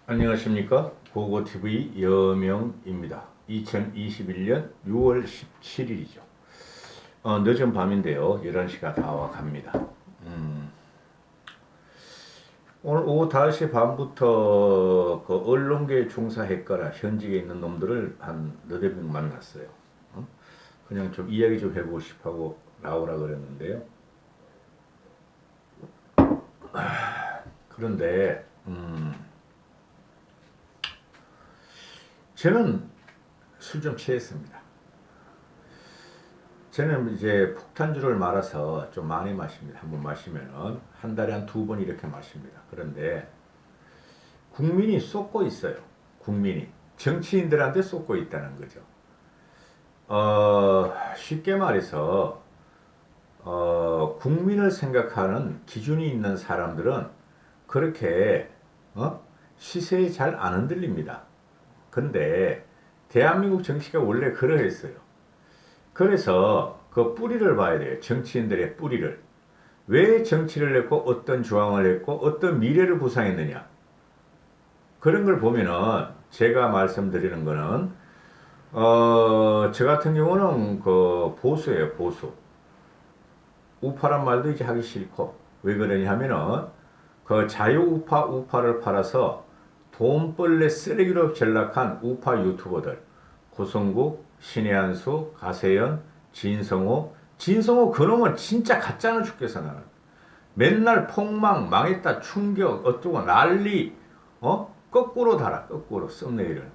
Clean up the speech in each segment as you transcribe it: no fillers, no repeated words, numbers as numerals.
안녕하십니까. 고고TV 여명입니다. 2021년 6월 17일이죠. 늦은 밤인데요. 11시가 다 와갑니다. 오늘 오후 5시 반부터 그 언론계에 종사했거나 현직에 있는 놈들을 한 너댓 명 만났어요. 그냥 좀 이야기 좀 해보고 싶하고 나오라 그랬는데요. 그런데 저는 술 좀 취했습니다. 저는 이제 폭탄주를 말아서 좀 많이 마십니다. 한 번 마시면은 한 달에 한 두 번 이렇게 마십니다. 그런데 국민이 쏟고 있어요. 국민이 정치인들한테 쏟고 있다는 거죠. 쉽게 말해서 국민을 생각하는 기준이 있는 사람들은 그렇게 시세에 잘 안 흔들립니다. 근데 대한민국 정치가 원래 그러했어요. 그래서 그 뿌리를 봐야 돼요. 정치인들의 뿌리를. 왜 정치를 했고 어떤 조항을 했고 어떤 미래를 구상했느냐. 그런 걸 보면은 제가 말씀드리는 거는 저 같은 경우는 그 보수예요. 보수. 우파란 말도 이제 하기 싫고 왜 그러냐 하면은 그 자유우파 우파를 팔아서 돈벌레 쓰레기로 전락한 우파 유튜버들 고성국, 신혜한수, 가세연, 진성호 그놈은 진짜 가짜는 죽겠어 나는. 맨날 폭망 망했다 충격 어쩌고 난리 거꾸로 달아 거꾸로 썸네일을.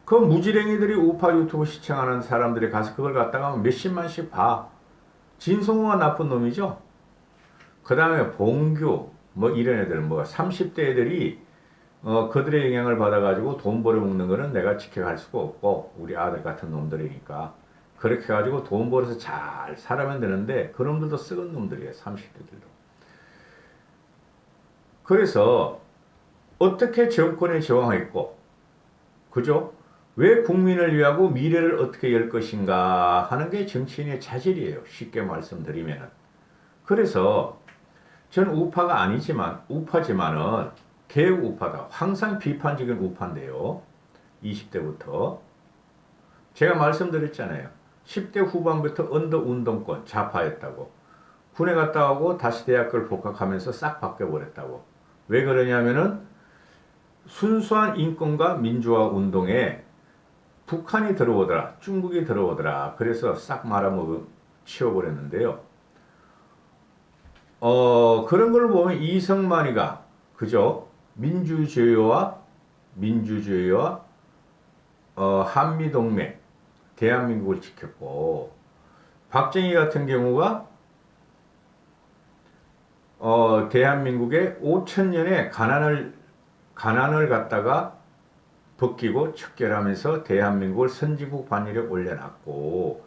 그 무지랭이들이 우파 유튜브 시청하는 사람들이 가서 그걸 갖다가 몇십만씩 봐. 진성호가 나쁜 놈이죠. 그 다음에 봉규 뭐 이런 애들 뭐 30대 애들이 그들의 영향을 받아가지고 돈 벌어먹는 거는 내가 지켜갈 수가 없고 우리 아들 같은 놈들이니까 그렇게 해가지고 돈 벌어서 잘 살아면 되는데 그 놈들도 썩은 놈들이에요. 30대들도. 그래서 어떻게 정권에 저항했고 그죠? 왜 국민을 위하고 미래를 어떻게 열 것인가 하는 게 정치인의 자질이에요. 쉽게 말씀드리면은. 그래서 저는 우파가 아니지만 우파지만은 개혁 우파다. 항상 비판적인 우파인데요. 20대부터. 제가 말씀드렸잖아요. 10대 후반부터 언더 운동권 좌파였다고. 군에 갔다 오고 다시 대학교를 복학하면서 싹 바뀌어버렸다고. 왜 그러냐면은 순수한 인권과 민주화 운동에 북한이 들어오더라. 중국이 들어오더라. 그래서 싹 말아먹어 치워버렸는데요. 그런 걸 보면 이성만이가 그죠? 민주주의와 한미동맹 대한민국을 지켰고 박정희 같은 경우가 대한민국의 5천년의 가난을 갖다가 벗기고 척결하면서 대한민국을 선진국 반열에 올려놨고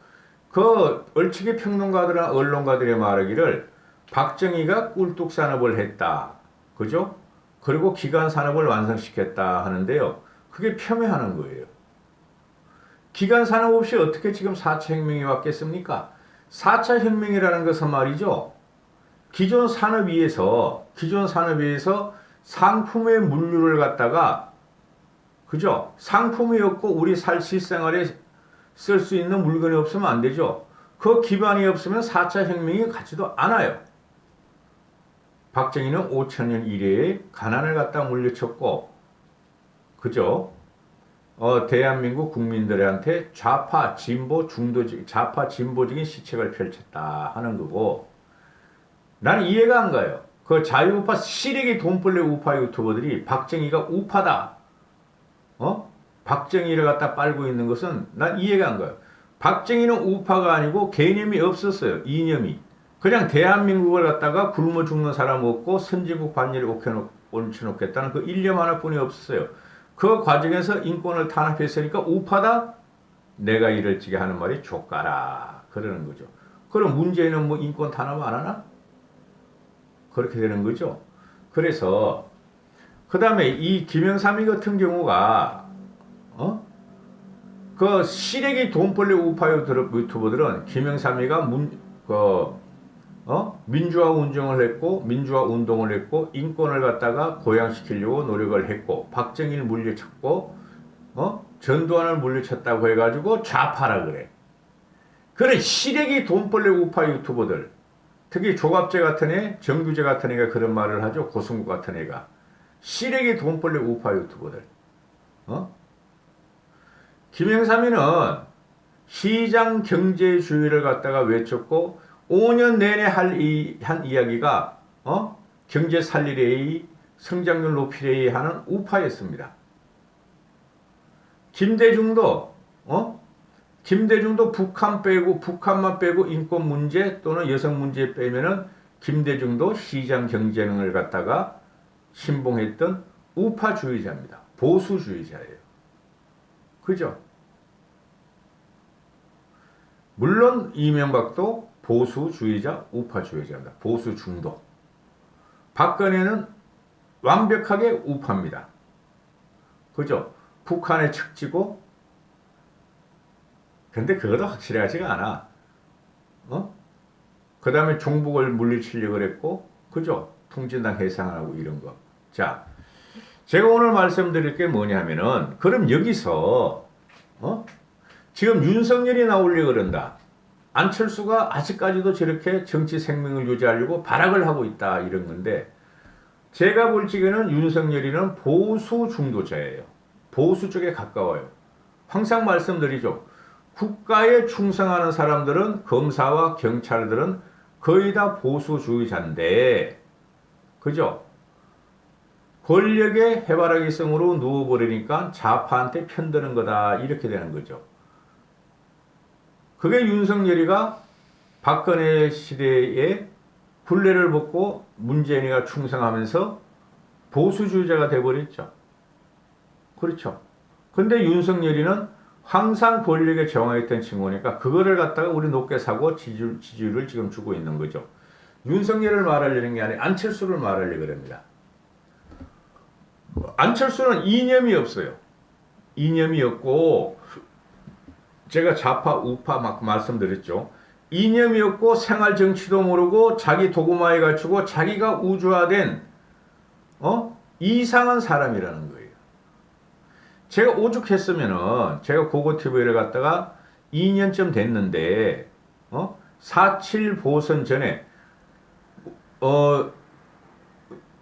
그 얼치기 평론가들이나 언론가들의 말하기를 박정희가 꿀뚝산업을 했다. 그죠? 그리고 기간산업을 완성시켰다 하는데요. 그게 폄훼하는 거예요. 기간산업 없이 어떻게 지금 4차 혁명이 왔겠습니까? 4차 혁명이라는 것은 말이죠. 기존 산업에 의해서 상품의 물류를 갖다가 그죠? 상품이 없고 우리 실생활에 쓸 수 있는 물건이 없으면 안 되죠. 그 기반이 없으면 4차 혁명이 가지도 않아요. 박정희는 5천년 이래에 가난을 갖다 물리쳤고 그죠? 대한민국 국민들한테 좌파 진보적인 시책을 펼쳤다 하는 거고 나는 이해가 안 가요. 그 자유우파 시래기 돈벌레 우파 유튜버들이 박정희가 우파다. 박정희를 갖다 빨고 있는 것은 난 이해가 안 가요. 박정희는 우파가 아니고 개념이 없었어요. 이념이. 그냥 대한민국을 갖다가 굶어 죽는 사람 없고 선진국 반열에 얹혀놓겠다는 그 일념 하나뿐이 없었어요. 그 과정에서 인권을 탄압했으니까 우파다? 내가 이럴지게 하는 말이 족가라. 그러는 거죠. 그럼 문재인은 뭐 인권 탄압 안 하나? 그렇게 되는 거죠. 그래서 그 다음에 이 김영삼이 같은 경우가 그 시래기 돈벌레 우파 유튜버들은 김영삼이가 민주화 운동을 했고 민주화 운동을 했고 인권을 갖다가 고양시키려고 노력을 했고 박정희를 물리쳤고 전두환을 물리쳤다고 해가지고 좌파라 그래. 그런 시래기 돈벌레 우파 유튜버들, 특히 조갑재 같은 애, 정규재 같은 애가 그런 말을 하죠. 고승국 같은 애가 시래기 돈벌레 우파 유튜버들. 김영삼이는 시장 경제주의를 갖다가 외쳤고 5년 내내 한 이야기가 경제 살리래이, 성장률 높이래이 하는 우파였습니다. 김대중도 북한만 빼고 인권 문제 또는 여성 문제 빼면은 김대중도 시장 경쟁을 갖다가 신봉했던 우파주의자입니다. 보수주의자예요. 그죠? 물론 이명박도 보수주의자, 우파주의자입니다. 보수 중도. 박근혜는 완벽하게 우파입니다. 그죠? 북한의 측지고, 근데 그것도 확실하지가 않아. 그 다음에 종북을 물리치려고 그랬고, 그죠? 통진당 해상하고 이런 거. 자, 제가 오늘 말씀드릴 게 뭐냐면은, 그럼 여기서, 지금 윤석열이 나오려고 그런다. 안철수가 아직까지도 저렇게 정치 생명을 유지하려고 발악을 하고 있다. 이런 건데, 제가 볼 적에는 윤석열이는 보수 중도자예요. 보수 쪽에 가까워요. 항상 말씀드리죠. 국가에 충성하는 사람들은, 검사와 경찰들은 거의 다 보수주의자인데, 그죠? 권력의 해바라기성으로 누워버리니까 좌파한테 편드는 거다. 이렇게 되는 거죠. 그게 윤석열이가 박근혜 시대에 굴레를 벗고 문재인이가 충성하면서 보수주의자가 돼버렸죠. 그렇죠. 근데 윤석열이는 항상 권력에 저항했던 친구니까 그거를 갖다가 우리 높게 사고 지지율을 지금 주고 있는 거죠. 윤석열을 말하려는 게 아니라 안철수를 말하려고 합니다. 안철수는 이념이 없어요. 이념이 없고 제가 좌파 우파 막 말씀드렸죠. 이념이 없고 생활 정치도 모르고 자기 도구마에 갖추고 자기가 우주화된 이상한 사람이라는 거예요. 제가 오죽했으면은 제가 고고TV를 갖다가 2년쯤 됐는데 4.7 보선 전에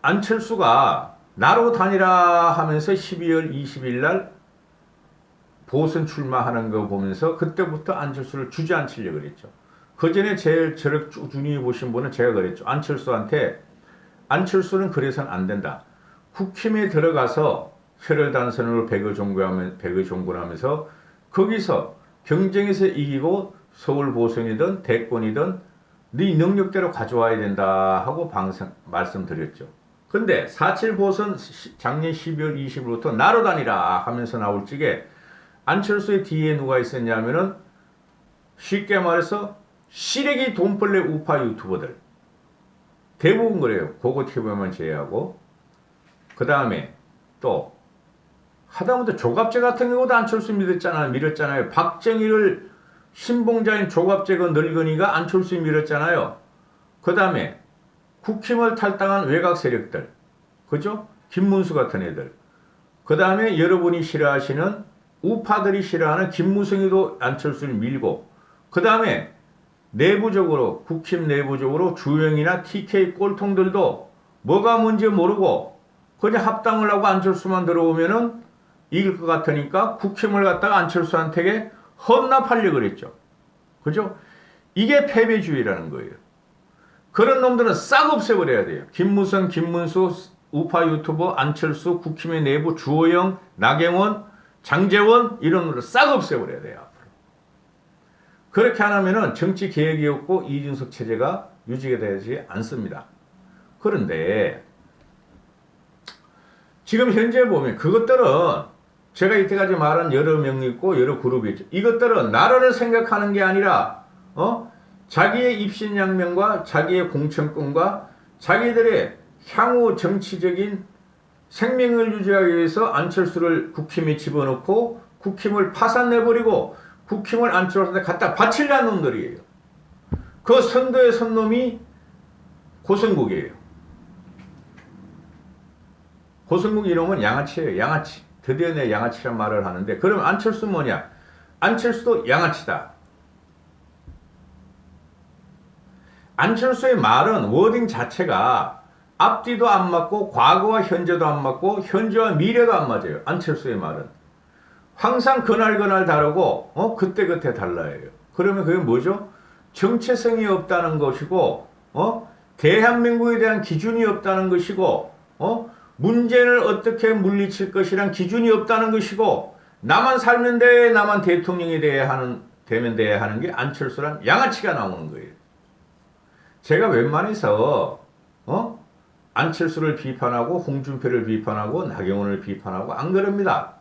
안철수가 나로 다니라 하면서 12월 20일 날 보선 출마하는 거 보면서 그때부터 안철수를 주저앉히려고 그랬죠. 그 전에 제일 저를 쭉 눈이 보신 분은 제가 그랬죠. 안철수는 그래서는 안 된다. 국힘에 들어가서 혈혈단선으로 백의 종군하면서 거기서 경쟁에서 이기고 서울 보선이든 대권이든 네 능력대로 가져와야 된다 하고 말씀드렸죠. 근데 4.7 보선 작년 12월 20일부터 나로 다니라 하면서 나올 적에 안철수의 뒤에 누가 있었냐면은 쉽게 말해서 시래기 돈벌레 우파 유튜버들 대부분 그래요. 고고TV만 제외하고. 그 다음에 또 하다못해 조갑재 같은 경우도 안철수 밀었잖아요. 박정희를 신봉자인 조갑재가 늙은이가 안철수 밀었잖아요. 그 다음에 국힘을 탈당한 외곽 세력들, 그죠? 김문수 같은 애들. 그 다음에 여러분이 싫어하시는 우파들이 싫어하는 김무성이도 안철수를 밀고, 그 다음에 내부적으로 국힘 내부적으로 주영이나 TK 꼴통들도 뭐가 뭔지 모르고 그냥 합당을 하고 안철수만 들어오면은 이길 것 같으니까 국힘을 갖다가 안철수한테 헌납하려고 그랬죠. 그죠? 이게 패배주의라는 거예요. 그런 놈들은 싹 없애버려야 돼요. 김무성, 김문수, 우파 유튜버, 안철수, 국힘의 내부 주호영, 나경원, 장제원 이런 놈들을 싹 없애버려야 돼요. 앞으로. 그렇게 안 하면은 정치 개혁이 없고 이준석 체제가 유지가 되지 않습니다. 그런데 지금 현재 보면 그것들은 제가 이때까지 말한 여러 명이 있고 여러 그룹이 있죠. 이것들은 나라를 생각하는 게 아니라 자기의 입신양명과 자기의 공천권과 자기들의 향후 정치적인 생명을 유지하기 위해서 안철수를 국힘에 집어넣고 국힘을 파산내버리고 국힘을 안철수한테 갖다 바치려는 놈들이에요. 그 선도의 선놈이 고성국이에요. 고성국 이름은 양아치예요. 양아치. 드디어 내 양아치란 말을 하는데, 그럼 안철수 뭐냐? 안철수도 양아치다. 안철수의 말은 워딩 자체가 앞뒤도 안 맞고 과거와 현재도 안 맞고 현재와 미래도 안 맞아요. 안철수의 말은 항상 그날 다르고 그때 달라요. 그러면 그게 뭐죠? 정체성이 없다는 것이고 대한민국에 대한 기준이 없다는 것이고 문제를 어떻게 물리칠 것이란 기준이 없다는 것이고 나만 살면 돼, 나만 대통령이 되면 돼야 하는 게 안철수란 양아치가 나오는 거예요. 제가 웬만해서 안철수를 비판하고 홍준표를 비판하고 나경원을 비판하고 안 그럽니다.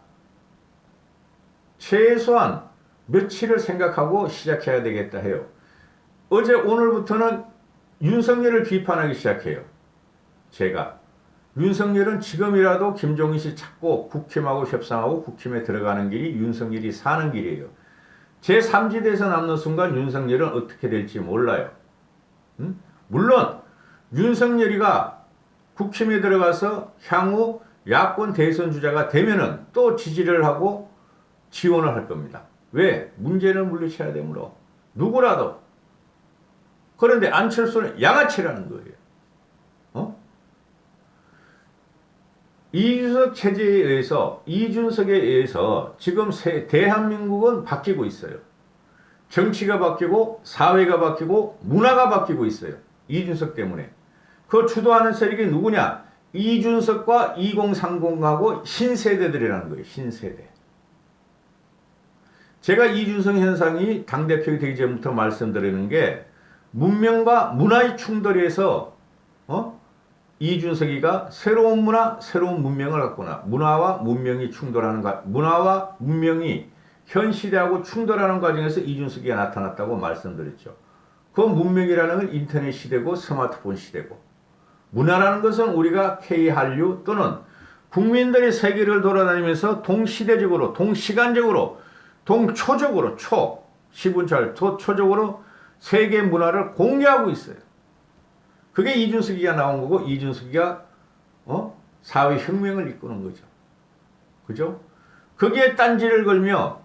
최소한 며칠을 생각하고 시작해야 되겠다 해요. 어제 오늘부터는 윤석열을 비판하기 시작해요. 제가 윤석열은 지금이라도 김종인 씨 찾고 국힘하고 협상하고 국힘에 들어가는 길이 윤석열이 사는 길이에요. 제3지대에서 남는 순간 윤석열은 어떻게 될지 몰라요. 물론 윤석열이가 국힘에 들어가서 향후 야권 대선 주자가 되면은 또 지지를 하고 지원을 할 겁니다. 왜? 문제를 물리쳐야 되므로. 누구라도. 그런데 안철수는 양아치라는 거예요. 이준석 체제에 의해서, 이준석에 의해서 지금 대한민국은 바뀌고 있어요. 정치가 바뀌고 사회가 바뀌고 문화가 바뀌고 있어요. 이준석 때문에. 그 주도하는 세력이 누구냐? 이준석과 2030하고 신세대들이라는 거예요. 신세대. 제가 이준석 현상이 당대표 되기 전부터 말씀드리는 게 문명과 문화의 충돌에서 이준석이가 새로운 문화, 새로운 문명을 갖거나 문화와 문명이 충돌하는 문화와 문명이 현 시대하고 충돌하는 과정에서 이준석이가 나타났다고 말씀드렸죠. 그 문명이라는 건 인터넷 시대고 스마트폰 시대고 문화라는 것은 우리가 K-한류 또는 국민들이 세계를 돌아다니면서 동시대적으로, 동시간적으로, 동초적으로, 시분철, 초적으로 세계 문화를 공유하고 있어요. 그게 이준석이가 나온 거고 이준석이가 사회혁명을 이끄는 거죠. 그죠? 거기에 딴지를 걸며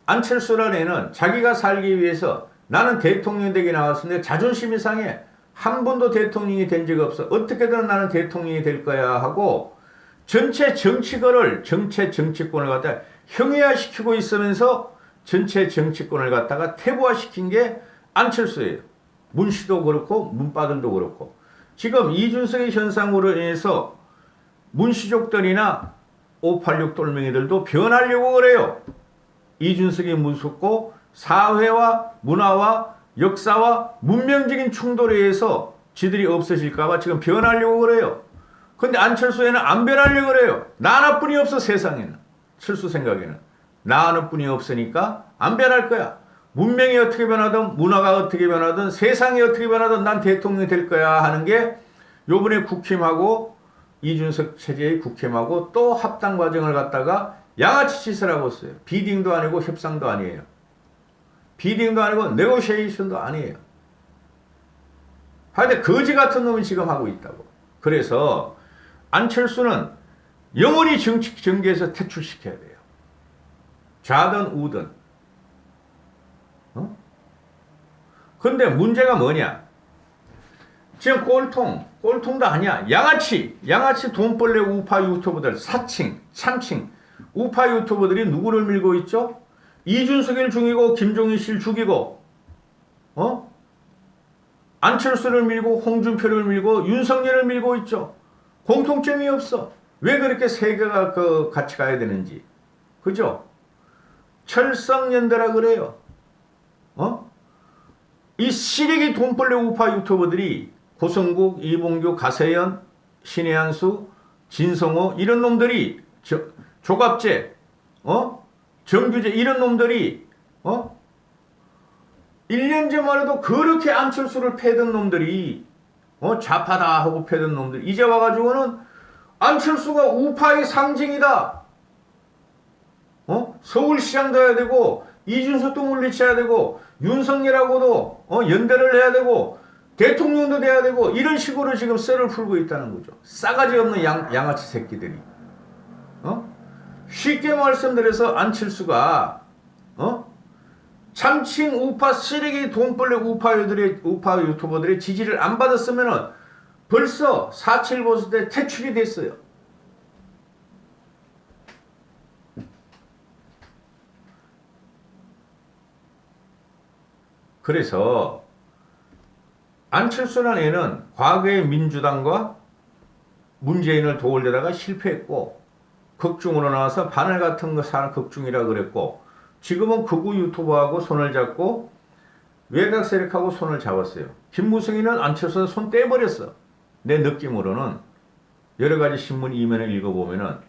안철수라는 애는 자기가 살기 위해서 나는 대통령 되게 나왔는데 자존심이 상해. 한 번도 대통령이 된 적 없어. 어떻게든 나는 대통령이 될 거야 하고 전체 정치권을 갖다가 형해화시키고 있으면서 전체 정치권을 갖다가 태부화시킨 게 안철수예요. 문씨도 그렇고 문바들도 그렇고 지금 이준석의 현상으로 인해서 문씨족들이나 586 똘맹이들도 변하려고 그래요. 이준석이 무섭고 사회와 문화와 역사와 문명적인 충돌에 의해서 지들이 없어질까봐 지금 변하려고 그래요. 근데 안철수에는 안 변하려고 그래요. 나 하나뿐이 없어 세상에는. 철수 생각에는. 나 하나뿐이 없으니까 안 변할 거야. 문명이 어떻게 변하든 문화가 어떻게 변하든 세상이 어떻게 변하든 난 대통령이 될 거야 하는 게 요번에 국힘하고 이준석 체제의 국힘하고 또 합당 과정을 갖다가 양아치 짓을 하고 있어요. 비딩도 아니고 협상도 아니에요. 비딩도 아니고 네고시에이션도 아니에요. 하여튼 거지 같은 놈이 지금 하고 있다고. 그래서 안철수는 영원히 정계에서 퇴출시켜야 돼요. 좌든 우든. 근데 문제가 뭐냐? 지금 꼴통도 아니야. 양아치 돈벌레 우파 유튜버들, 사칭, 참칭, 우파 유튜버들이 누구를 밀고 있죠? 이준석을 죽이고, 김종인 씨를 죽이고, 안철수를 밀고, 홍준표를 밀고, 윤석열을 밀고 있죠. 공통점이 없어. 왜 그렇게 세 개가 같이 가야 되는지. 그죠? 철성연대라 그래요. 이 시래기 돈벌레 우파 유튜버들이 고성국, 이봉규, 가세연, 신혜한수, 진성호 이런 놈들이 조갑재, 정규재 이런 놈들이 1년 전만 해도 그렇게 안철수를 패던 놈들이 좌파다 하고 패던 놈들 이제 와가지고는 안철수가 우파의 상징이다. 서울시장도 해야 되고 이준석도 물리쳐야 되고 윤석열하고도 연대를 해야 되고 대통령도 돼야 되고 이런 식으로 지금 썰을 풀고 있다는 거죠. 싸가지 없는 양아치 새끼들이. 쉽게 말씀드려서 안철수가 참칭 우파 쓰레기 돈벌레 우파 유튜버들의 지지를 안 받았으면은 벌써 4.7 보수 때 퇴출이 됐어요. 그래서 안철수라는 애는 과거에 민주당과 문재인을 도우려다가 실패했고 극중으로 나와서 바늘 같은 거 사는 극중이라 그랬고 지금은 극우 유튜버하고 손을 잡고 외곽 세력하고 손을 잡았어요. 김무성이는 안철수한테 손 떼버렸어. 내 느낌으로는 여러 가지 신문 이면을 읽어보면은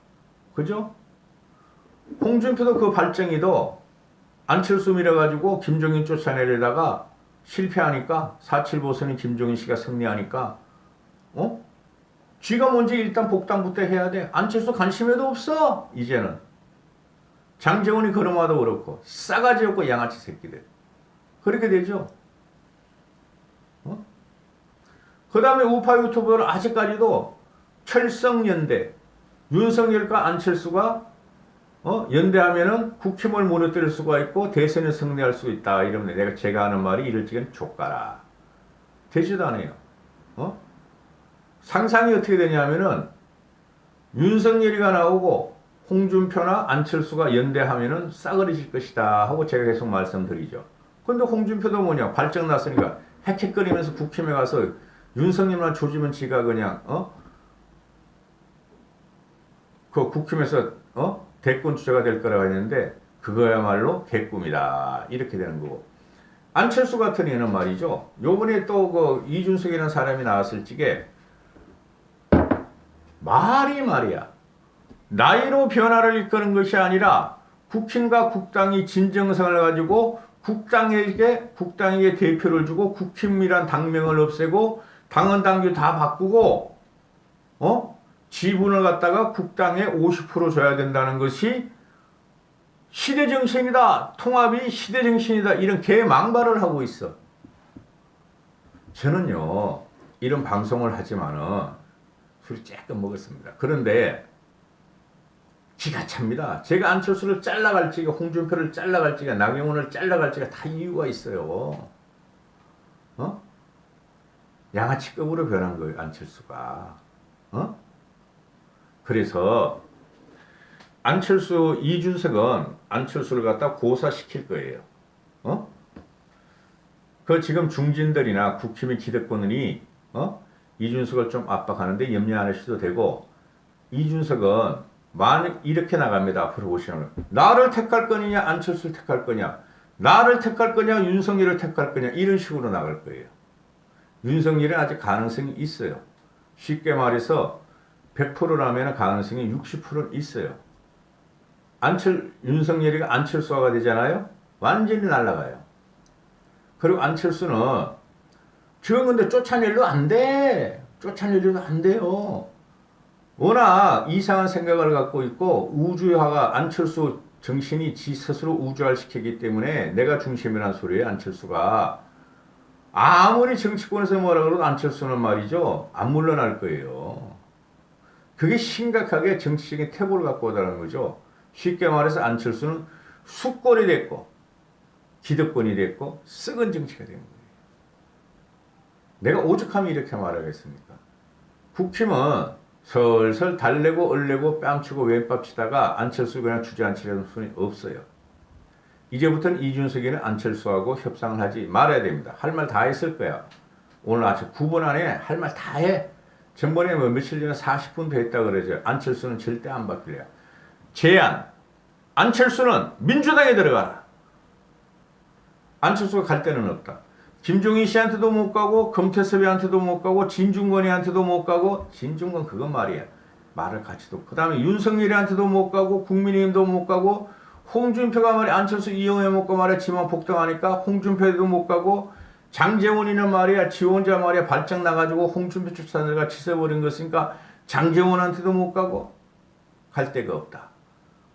그죠? 홍준표도 그 발정이도 안철수 밀어가지고 김종인 쫓아내려다가 실패하니까 4.7 보선인 김종인 씨가 승리하니까 쥐가 먼저 일단 복당부터 해야 돼. 안철수 관심에도 없어 이제는. 장재원이 그놈아도 그렇고 싸가지 없고 양아치 새끼들 그렇게 되죠. 그 다음에 우파 유튜버는 아직까지도 철성연대 윤석열과 안철수가 연대하면은 국힘을 무너뜨릴 수가 있고 대선에 승리할 수 있다 이러면 제가 하는 말이 이럴 적엔 족가라 되지도 않아요. 상상이 어떻게 되냐면은 윤석열이가 나오고 홍준표나 안철수가 연대하면은 싸그리질 것이다 하고 제가 계속 말씀드리죠. 근데 홍준표도 뭐냐 발정 났으니까 헥헥거리면서 국힘에 가서 윤석열만 조지면 지가 그냥 그 국힘에서 대권 주자가 될 거라고 했는데 그거야말로 개꿈이다 이렇게 되는 거고 안철수 같은 애는 말이죠. 요번에 또 그 이준석이라는 사람이 나왔을 적에 말이야. 나이로 변화를 이끄는 것이 아니라 국힘과 국당이 진정성을 가지고 국당에게 대표를 주고 국힘이란 당명을 없애고 당헌 당규 다 바꾸고 지분을 갖다가 국당에 50% 줘야 된다는 것이 시대정신이다. 통합이 시대정신이다. 이런 개망발을 하고 있어. 저는요 이런 방송을 하지만은 술이 조금 먹었습니다. 그런데 기가 찹니다. 제가 안철수를 잘라갈지가 홍준표를 잘라갈지가 나경원을 잘라갈지가 다 이유가 있어요. 양아치급으로 변한 거예요 안철수가. 그래서 안철수 이준석은 안철수를 갖다 고사시킬 거예요. 그 지금 중진들이나 국힘의 기득권이 이준석을 좀 압박하는데 염려 안 하셔도 되고 이준석은 만약 이렇게 나갑니다. 앞으로 보시면 나를 택할 거냐 안철수를 택할 거냐 나를 택할 거냐 윤석열을 택할 거냐 이런 식으로 나갈 거예요. 윤석열은 아직 가능성이 있어요. 쉽게 말해서 100%라면 가능성이 60%는 있어요. 윤석열이가 안철수화가 되잖아요. 완전히 날아가요. 그리고 안철수는 지금 근데 쫓아내려도 안 돼. 쫓아내려도 안 돼요. 워낙 이상한 생각을 갖고 있고 우주화가 안철수 정신이 지 스스로 우주화를 시키기 때문에 내가 중심이란 소리예요. 안철수가. 아무리 정치권에서 뭐라 그래도 안철수는 말이죠. 안 물러날 거예요. 그게 심각하게 정치적인 태도를 갖고 오다는 거죠. 쉽게 말해서 안철수는 숙골이 됐고 기득권이 됐고 썩은 정치가 된 거예요. 내가 오죽하면 이렇게 말하겠습니까? 국힘은 설설 달래고 얼래고 뺨치고 왼밥치다가 안철수 그냥 주저앉히려는 수는 없어요. 이제부터는 이준석이는 안철수하고 협상을 하지 말아야 됩니다. 할 말 다 했을 거야. 오늘 아침 9분 안에 할 말 다 해. 전번에 며칠 전에 40분 됐다 그러죠. 안철수는 절대 안 바뀔래요. 제안. 안철수는 민주당에 들어가라. 안철수가 갈 데는 없다. 김종인 씨한테도 못 가고 금태섭이한테도 못 가고 진중권이한테도 못 가고 진중권 그건 말이야. 말을 같이도. 그 다음에 윤석열이한테도 못 가고 국민의힘도 못 가고 홍준표가 말이야. 안철수 이용해 먹고 말이야. 지만 복당하니까 홍준표도 못 가고 장재원이는 말이야. 지 혼자 말이야. 발작 나가지고 홍준표 쫓아내가 치서버린 것이니까 장재원한테도 못 가고 갈 데가 없다.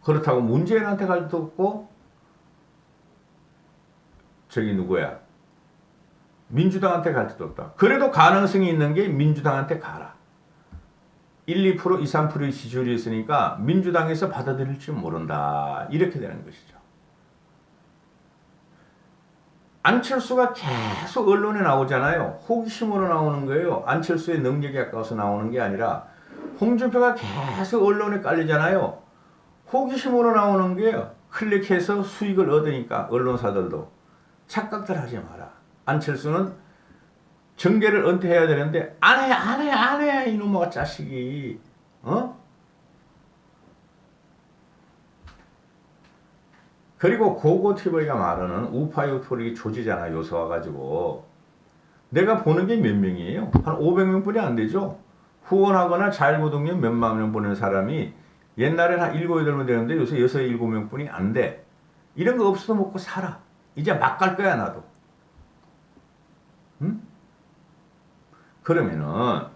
그렇다고 문재인한테 갈 데도 없고 저기 누구야? 민주당한테 갈 수도 없다. 그래도 가능성이 있는 게 민주당한테 가라. 1, 2%, 2, 3%의 지지율이 있으니까 민주당에서 받아들일지 모른다. 이렇게 되는 것이죠. 안철수가 계속 언론에 나오잖아요. 호기심으로 나오는 거예요. 안철수의 능력이 아까워서 나오는 게 아니라 홍준표가 계속 언론에 깔리잖아요. 호기심으로 나오는 게요. 클릭해서 수익을 얻으니까 언론사들도 착각들 하지 마라. 안철수는 정계를 은퇴해야 되는데 안 해 이놈의 자식이 그리고 고고TV가 말하는 우파 유튜버의 조지잖아. 요새 와가지고 내가 보는 게 몇 명이에요? 한 500명뿐이 안 되죠. 후원하거나 자율구독료 몇만 명 보는 사람이 옛날엔 한 7, 8명 되는데 요새 6, 7명뿐이 안 돼. 이런 거 없어도 먹고 살아. 이제 막 갈 거야 나도. 응? 그러면은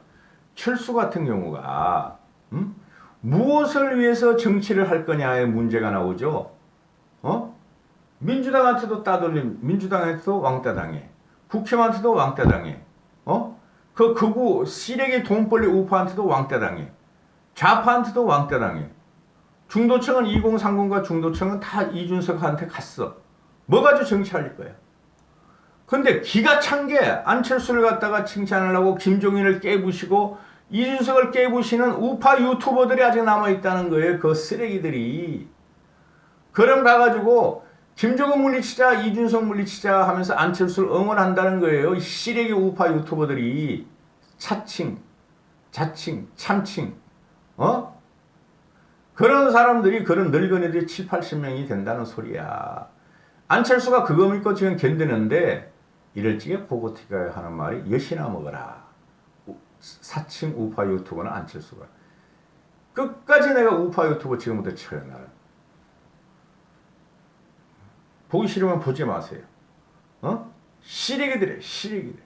철수 같은 경우가 무엇을 위해서 정치를 할 거냐의 문제가 나오죠. 민주당한테도 따돌림, 민주당한테도 왕따 당해. 국힘한테도 왕따 당해. 그 극우 쓰레기 돈벌리 우파한테도 왕따 당해. 좌파한테도 왕따 당해. 중도층은 2030과 중도층은 다 이준석한테 갔어. 뭐 가지고 정치할 거야. 근데 기가 찬 게 안철수를 갖다가 칭찬하려고 김종인을 깨부시고 이준석을 깨부시는 우파 유튜버들이 아직 남아있다는 거예요. 그 쓰레기들이. 그럼 가가지고 김종인 물리치자, 이준석 물리치자 하면서 안철수를 응원한다는 거예요. 이 쓰레기 우파 유튜버들이. 차칭, 자칭, 참칭. 그런 사람들이 그런 늙은이들이 7, 80명이 된다는 소리야. 안철수가 그거 믿고 지금 견디는데 이럴 적에 고고티가 하는 말이 엿이나 먹어라. 사칭 우파 유튜버는 안철수가. 끝까지 내가 우파 유튜버 지금부터 쳐요. 나는. 보기 싫으면 보지 마세요. 시래기들이에요. 시래기들.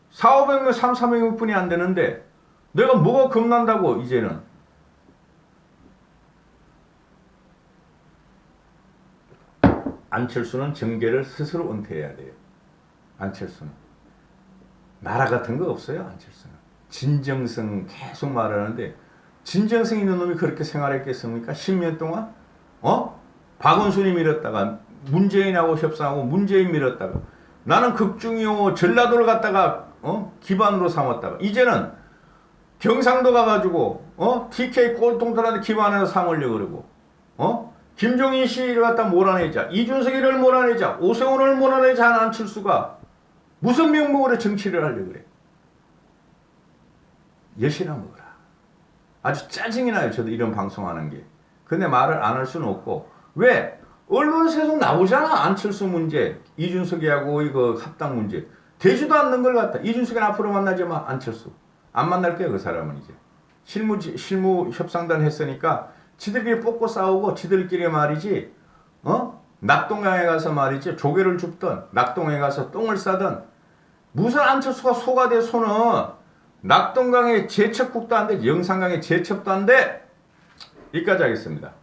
4, 500명, 3, 400명 뿐이 안 되는데 내가 뭐가 겁난다고 이제는. 안철수는 정계를 스스로 은퇴해야 돼요. 안철수는. 나라 같은 거 없어요. 안철수는. 진정성 계속 말하는데 진정성 있는 놈이 그렇게 생활했겠습니까? 10년 동안? 박원순이 밀었다가 문재인하고 협상하고 문재인 밀었다가 나는 극중이요 전라도를 갖다가 기반으로 삼았다가 이제는 경상도 가가지고 TK 꼴통들한테 기반해서 삼으려고 그러고 김종인 씨를 갖다 몰아내자, 이준석이를 몰아내자, 오세훈을 몰아내자 하는 안철수가 무슨 명목으로 정치를 하려고 그래. 엿이나 먹어라. 아주 짜증이 나요. 저도 이런 방송하는 게. 근데 말을 안 할 수는 없고. 왜? 언론에서 계속 나오잖아. 안철수 문제, 이준석이하고 이거 합당 문제. 되지도 않는 걸 갖다. 이준석은 앞으로 만나지 마. 안철수. 안 만날 거야 그 사람은 이제. 실무 협상단 했으니까 지들끼리 뽑고 싸우고 지들끼리 말이지. 낙동강에 가서 말이지. 조개를 줍던 낙동에 가서 똥을 싸던 무슨 안철수가 소가 돼 소는 낙동강에 제첩국도 안 돼. 영산강에 제첩도 안 돼. 여기까지 하겠습니다.